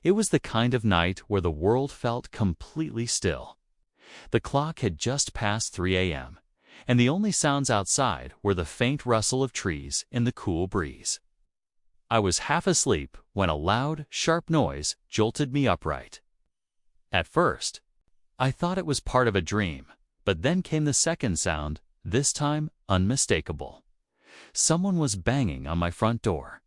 It was the kind of night where the world felt completely still. The clock had just passed 3 a.m., and the only sounds outside were the faint rustle of trees in the cool breeze. I was half asleep when a loud, sharp noise jolted me upright. At first, I thought it was part of a dream, but then came the second sound, this time unmistakable. Someone was banging on my front door.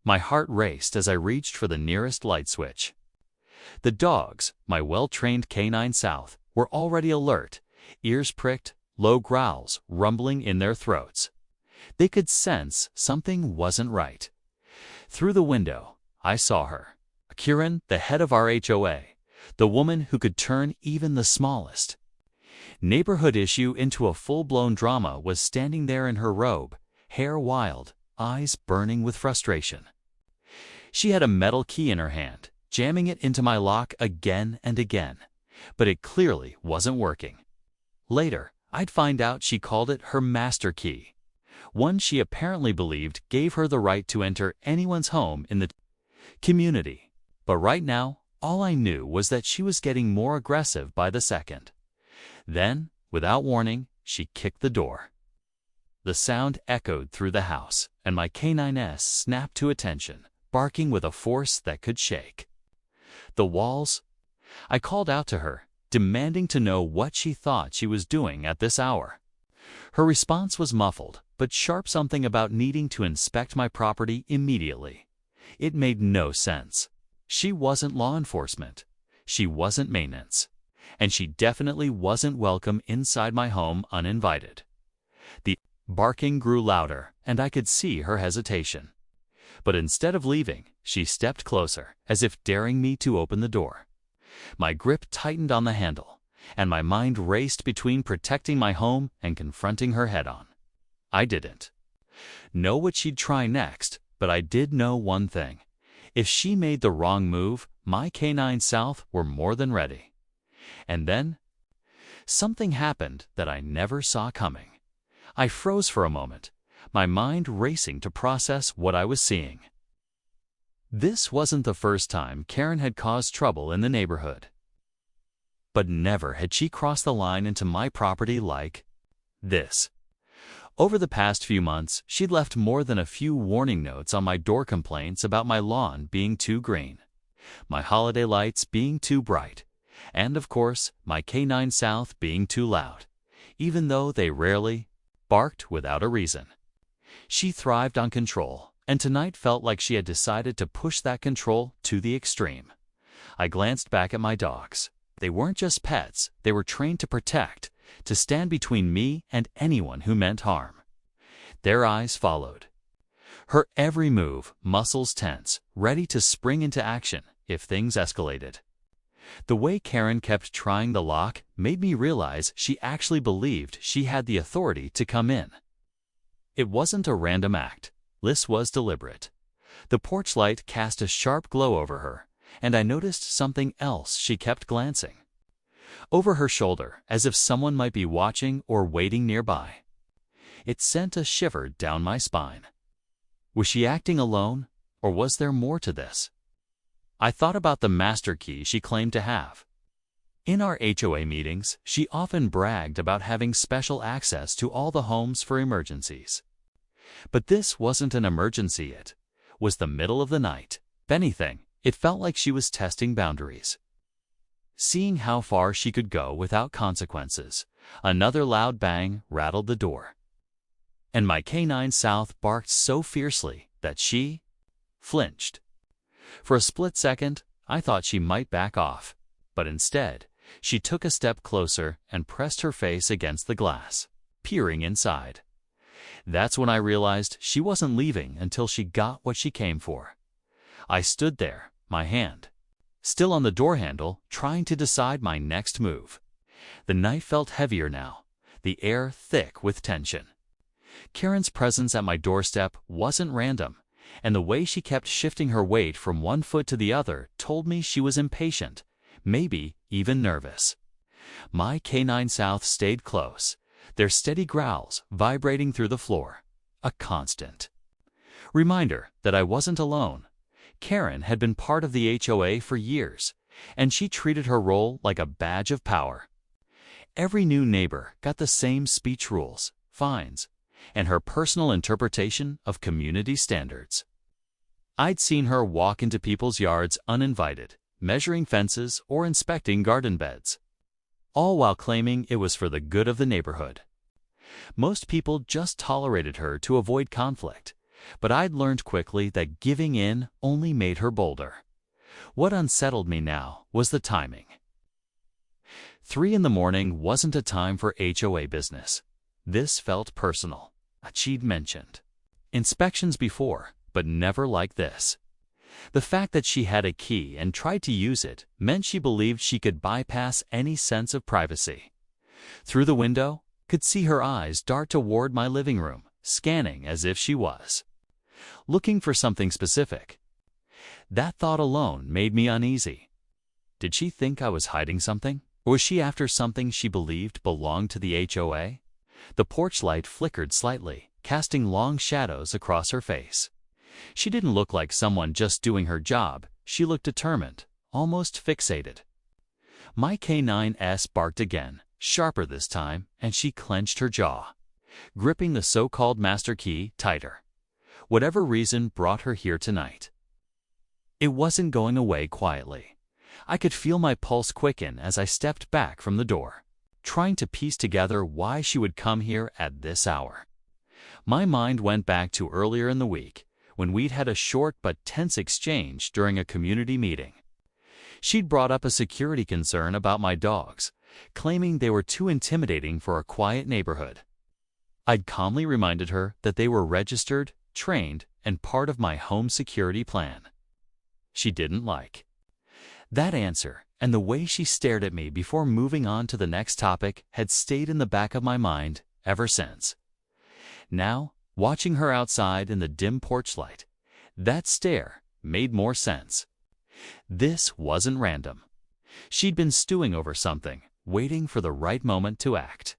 My heart raced as I reached for the nearest light switch. The dogs, my well-trained canine South, were already alert, ears pricked, low growls rumbling in their throats. They could sense something wasn't right. Through the window, I saw her, Karen, the head of our HOA, the woman who could turn even the smallest neighborhood issue into a full-blown drama, was standing there in her robe, hair wild, eyes burning with frustration. She had a metal key in her hand, jamming it into my lock again and again, but it clearly wasn't working. Later, I'd find out she called it her master key, one she apparently believed gave her the right to enter anyone's home in the community. But right now, all I knew was that she was getting more aggressive by the second. Then, without warning, she kicked the door. The sound echoed through the house, and my canine snapped to attention, barking with a force that could shake the walls. I called out to her, demanding to know what she thought she was doing at this hour. Her response was muffled, but sharp, something about needing to inspect my property immediately. It made no sense. She wasn't law enforcement. She wasn't maintenance. And she definitely wasn't welcome inside my home uninvited. The barking grew louder, and I could see her hesitation. But instead of leaving, she stepped closer, as if daring me to open the door. My grip tightened on the handle, and my mind raced between protecting my home and confronting her head-on. I didn't know what she'd try next, but I did know one thing. If she made the wrong move, my canine South were more than ready. And then, something happened that I never saw coming. I froze for a moment, my mind racing to process what I was seeing. This wasn't the first time Karen had caused trouble in the neighborhood. But never had she crossed the line into my property like this. Over the past few months, she'd left more than a few warning notes on my door, complaints about my lawn being too green, my holiday lights being too bright, and of course, my canine South being too loud, even though they rarely barked without a reason. She thrived on control, and tonight felt like she had decided to push that control to the extreme. I glanced back at my dogs. They weren't just pets, they were trained to protect, to stand between me and anyone who meant harm. Their eyes followed her every move, muscles tense, ready to spring into action if things escalated. The way Karen kept trying the lock made me realize she actually believed she had the authority to come in. It wasn't a random act. This was deliberate. The porch light cast a sharp glow over her, and I noticed something else. She kept glancing over her shoulder, as if someone might be watching or waiting nearby. It sent a shiver down my spine. Was she acting alone, or was there more to this? I thought about the master key she claimed to have. In our HOA meetings, she often bragged about having special access to all the homes for emergencies. But this wasn't an emergency. It was the middle of the night. If anything, it felt like she was testing boundaries, seeing how far she could go without consequences. Another loud bang rattled the door, and my canine South barked so fiercely that she flinched. For a split second, I thought she might back off, but instead, she took a step closer and pressed her face against the glass, peering inside. That's when I realized she wasn't leaving until she got what she came for. I stood there, my hand still on the door handle, trying to decide my next move. The night felt heavier now, the air thick with tension. Karen's presence at my doorstep wasn't random, and the way she kept shifting her weight from one foot to the other told me she was impatient, maybe even nervous. My canine South stayed close, their steady growls vibrating through the floor, a constant reminder that I wasn't alone. Karen had been part of the HOA for years, and she treated her role like a badge of power. Every new neighbor got the same speech rules, fines, and her personal interpretation of community standards. I'd seen her walk into people's yards uninvited, measuring fences or inspecting garden beds, all while claiming it was for the good of the neighborhood. Most people just tolerated her to avoid conflict, but I'd learned quickly that giving in only made her bolder. What unsettled me now was the timing. 3 in the morning wasn't a time for HOA business. This felt personal, she'd mentioned. Inspections before, but never like this. The fact that she had a key and tried to use it meant she believed she could bypass any sense of privacy. Through the window, could see her eyes dart toward my living room, scanning as if she was looking for something specific. That thought alone made me uneasy. Did she think I was hiding something? Or was she after something she believed belonged to the HOA? The porch light flickered slightly, casting long shadows across her face. She didn't look like someone just doing her job. She looked determined, almost fixated. My K9S barked again, sharper this time, and she clenched her jaw, gripping the so-called master key tighter. Whatever reason brought her here tonight, it wasn't going away quietly. I could feel my pulse quicken as I stepped back from the door, trying to piece together why she would come here at this hour. My mind went back to earlier in the week, when we'd had a short but tense exchange during a community meeting. She'd brought up a security concern about my dogs, claiming they were too intimidating for a quiet neighborhood. I'd calmly reminded her that they were registered, trained, and part of my home security plan. She didn't like that answer, and the way she stared at me before moving on to the next topic had stayed in the back of my mind ever since. Now, watching her outside in the dim porch light, that stare made more sense. This wasn't random. She'd been stewing over something, waiting for the right moment to act.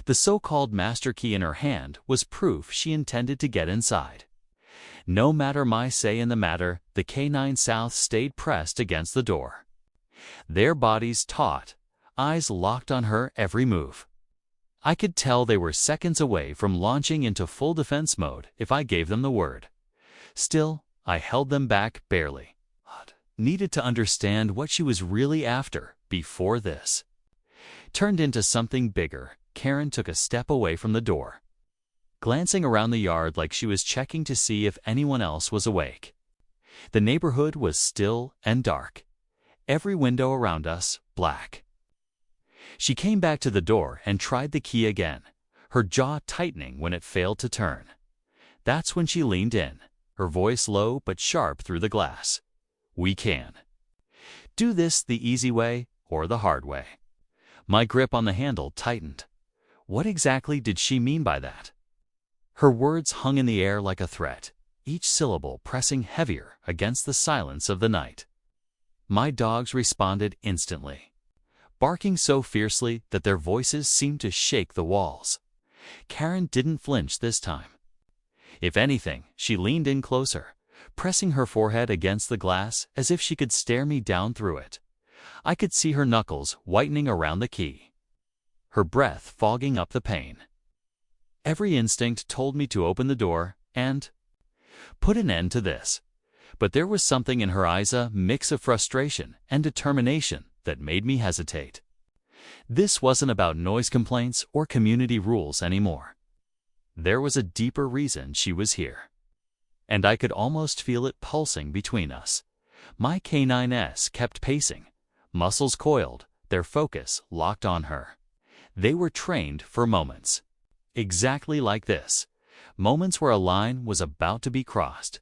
The so-called master key in her hand was proof she intended to get inside. No matter my say in the matter, the K9 South stayed pressed against the door, their bodies taut, eyes locked on her every move. I could tell they were seconds away from launching into full defense mode if I gave them the word. Still, I held them back barely. Needed to understand what she was really after before this turned into something bigger. Karen took a step away from the door, glancing around the yard like she was checking to see if anyone else was awake. The neighborhood was still and dark, every window around us black. She came back to the door and tried the key again, her jaw tightening when it failed to turn. That's when she leaned in, her voice low but sharp through the glass. "We can do this the easy way or the hard way." My grip on the handle tightened. What exactly did she mean by that? Her words hung in the air like a threat, each syllable pressing heavier against the silence of the night. My dogs responded instantly, barking so fiercely that their voices seemed to shake the walls. Karen didn't flinch this time. If anything, she leaned in closer, pressing her forehead against the glass as if she could stare me down through it. I could see her knuckles whitening around the key, her breath fogging up the pain. Every instinct told me to open the door and put an end to this. But there was something in her eyes, a mix of frustration and determination, that made me hesitate. This wasn't about noise complaints or community rules anymore. There was a deeper reason she was here, and I could almost feel it pulsing between us. My K9S kept pacing, muscles coiled, their focus locked on her. They were trained for moments, exactly like this, moments where a line was about to be crossed.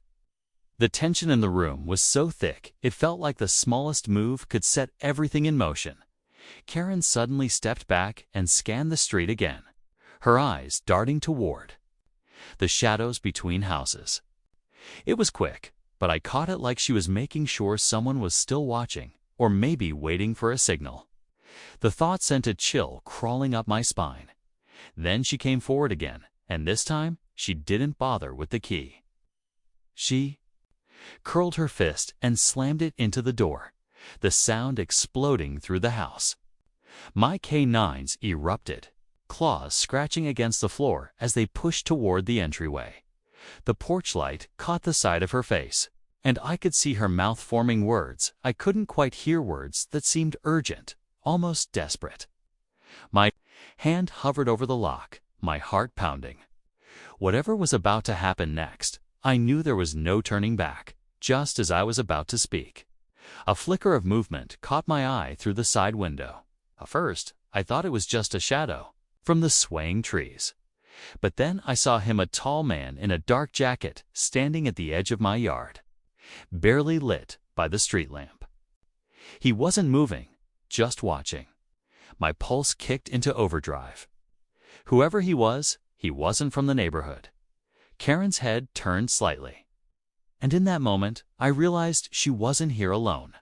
The tension in the room was so thick it felt like the smallest move could set everything in motion. Karen suddenly stepped back and scanned the street again, her eyes darting toward the shadows between houses. It was quick, but I caught it like she was making sure someone was still watching, or maybe waiting for a signal. The thought sent a chill crawling up my spine. Then she came forward again, and this time she didn't bother with the key. She curled her fist and slammed it into the door, the sound exploding through the house. My canines erupted, claws scratching against the floor as they pushed toward the entryway. The porch light caught the side of her face, and I could see her mouth forming words. I couldn't quite hear, words that seemed urgent, almost desperate. My hand hovered over the lock, my heart pounding. Whatever was about to happen next, I knew there was no turning back. Just as I was about to speak, a flicker of movement caught my eye through the side window. At first, I thought it was just a shadow from the swaying trees. But then I saw him, a tall man in a dark jacket, standing at the edge of my yard, barely lit by the street lamp. He wasn't moving, just watching. My pulse kicked into overdrive. Whoever he wasn't from the neighborhood. Karen's head turned slightly. And in that moment, I realized she wasn't here alone.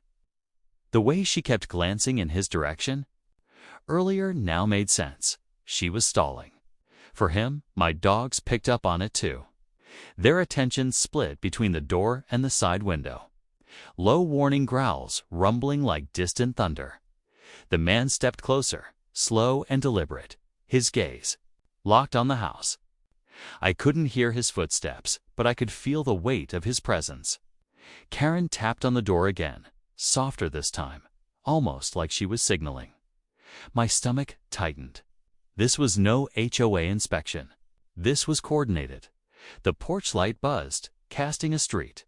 The way she kept glancing in his direction earlier now made sense. She was stalling. For him, my dogs picked up on it too. Their attention split between the door and the side window. Low warning growls rumbling like distant thunder. The man stepped closer, slow and deliberate, his gaze locked on the house. I couldn't hear his footsteps, but I could feel the weight of his presence. Karen tapped on the door again, softer this time, almost like she was signaling. My stomach tightened. This was no HOA inspection. This was coordinated. The porch light buzzed, casting a street